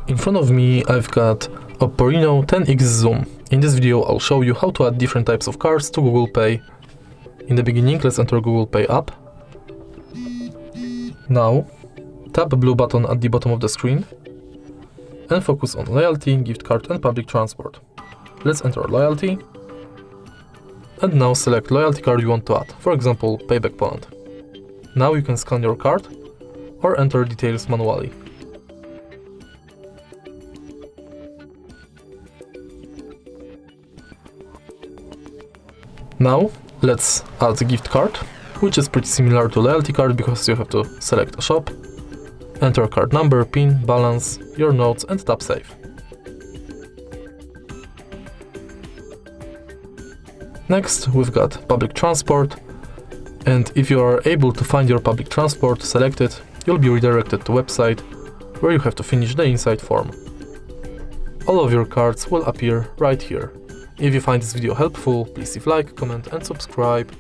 In front of me I've got Oppo Reno 10X Zoom. In this video I'll show you how to add different types of cards to Google Pay. In the beginning, let's enter Google Pay app. Now, tap the blue button at the bottom of the screen and focus on loyalty, gift card and public transport. Let's enter loyalty and now select loyalty card you want to add, for example Payback Poland. Now you can scan your card or enter details manually. Now let's add the gift card, which is pretty similar to loyalty card because you have to select a shop, enter card number, PIN, balance, your notes and tap save. Next we've got public transport, and if you are able to find your public transport, select it, you'll be redirected to website where you have to finish the inside form. All of your cards will appear right here. If you find this video helpful, please leave a like, comment and subscribe.